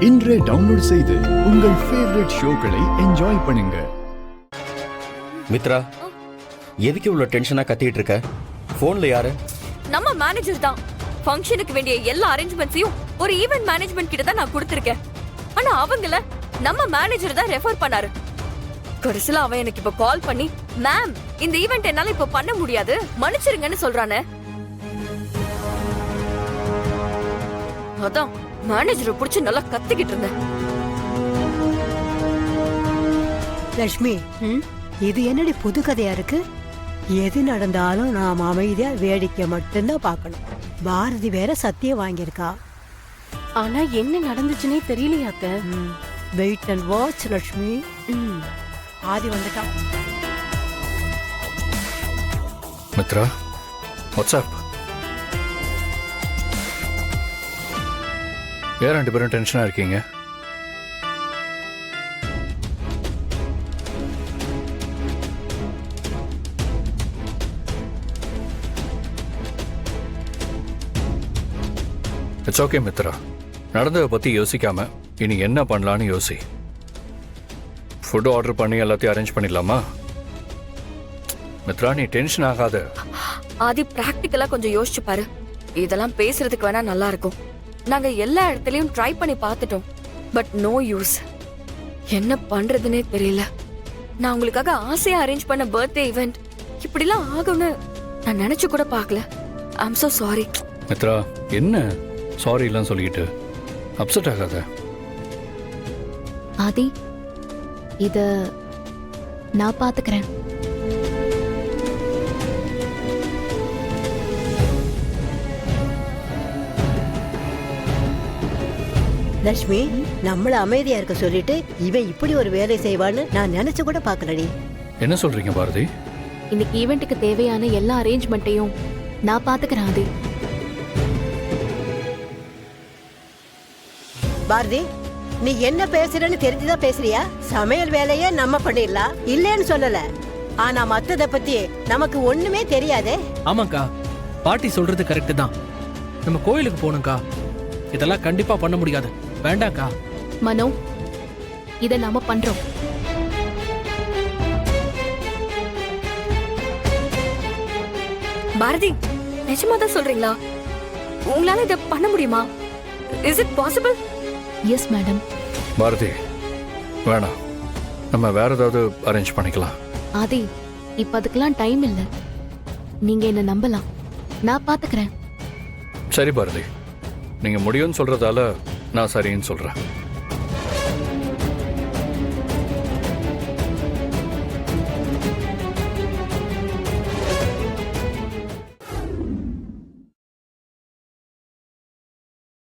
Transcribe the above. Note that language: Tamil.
இன்றே டவுன்லோட் செய்து உங்கள் ஃபேவரட் ஷோக்களை என்ஜாய் பண்ணுங்க. மித்ரா, எதுக்கு இவ்வளவு டென்ஷனா கத்திட்டு இருக்க? போன்ல யாரு? நம்ம மேனேஜர் தான். ஃபங்க்ஷனுக்கு வேண்டிய எல்லா அரேஞ்ச்மெண்ட்ஸையும் ஒரு ஈவென்ட் மேனேஜ்மெண்ட் கிட்ட தான் நான் கொடுத்திருக்கேன். ஆனா அவங்கள நம்ம மேனேஜர் தான் ரெஃபர் பண்ணாரு. கடைசில அவன் எனக்கு இப்ப கால் பண்ணி, மேம் இந்த ஈவென்ட் என்னால இப்ப பண்ண முடியாது, மன்னிச்சிருங்கன்னு சொல்றானே. அதான் மேனேஜரை புடிச்சு நல்லா கத்திக்கிட்டு இருந்தேன். லட்சுமி, இது என்னடி புது கதையா இருக்கு? எது நடந்தாலும் நாம் அமைதியா வேடிக்கை மட்டும்தான் பார்க்கணும். பாரதி வேற சத்தியம் வாங்கியிருக்கா. ஆனா என்ன நடந்துச்சுன்னே தெரியலையாக்க. Wait and watch Lakshmi. Aadhi வந்துட்டான். மித்ரா, வாட்ஸ்அப். ஏன் ரெண்டு பேரும் டென்ஷனா இருக்கீங்க? It's okay Mithra. நடந்ததை பத்தி யோசிக்காம இனி என்ன பண்ணலான்னு யோசி. ஃபுட் ஆர்டர் பண்ணி எல்லாத்தையும் அரேஞ்ச் பண்ணிடலாமா? மித்ரா, நீ டென்ஷன் ஆகாத. ஆதி, பிராக்டிக்கலா கொஞ்சம் யோசிச்சு பாரு. இதெல்லாம் பேசுறதுக்கு வேணா நல்லா இருக்கும். நாங்க எல்லா இடத்துலயும் ட்ரை பண்ணி பார்த்துட்டோம், பட் நோ யூஸ். என்ன பண்றதுன்னே தெரியல. நான் உங்களுக்காக ஆசையா அரேஞ்ச் பண்ண பர்த்டே ஈவென்ட் இப்படிலாம் ஆகும்னு நான் நினைச்சு கூட பார்க்கல. ஐ அம் சோ சாரி. மித்ரா, என்ன சாரி எல்லாம் சொல்லிட்டு அப்செட் ஆகாத. ஆதி, இத நான் பாத்துக்கிறேன். லட்சுமி, நம்மள அமைதியா இருக்க சொல்லிட்டு இவன் இப்படி ஒரு வேலை செய்வான்னு நான் நினைச்சு கூட பாக்கலடி. என்ன சொல்றீங்க பாரதி? இன்னைக்கு ஈவெண்ட்டுக்கு தேவையான எல்லா அரேஞ்ச்மெண்ட்டையும் நான் பாத்துக்கிறேன். ஆதி, பாரதி, நீ என்ன பேசுறன்னு தெரிஞ்சுதான் பேசுறியா? சமையல் வேலைய நம்ம பண்ணிடலாம், இல்லன்னு சொல்லல. ஆனா மத்தத பத்தி நமக்கு ஒண்ணுமே தெரியாதே. ஆமாக்கா, பாட்டி சொல்றது கரெக்ட் தான். நம்ம கோயிலுக்கு போகணும்க்கா. இதெல்லாம் கண்டிப்பா பண்ண முடியாது. வேண்டாம்க்கா. மனோ, இத நாம பண்றோம். பாரதி, நிஜமாதான் சொல்றீங்களா? உங்களால இத பண்ண முடியுமா? Is it possible? Yes madam. Bharathi, வேணாம், நம்ம வேற ஏதாவது அரேஞ்ச் பண்ணிக்கலாம். ஆதி, இப்ப அதுக்கெல்லாம் டைம் இல்ல. நீங்க என்ன நம்பலாம், நான் பாத்துக்கிறேன். சரி பாரதி, நீங்க முடியும்னு சொல்றதால நான் சரின்னு சொல்றேன்.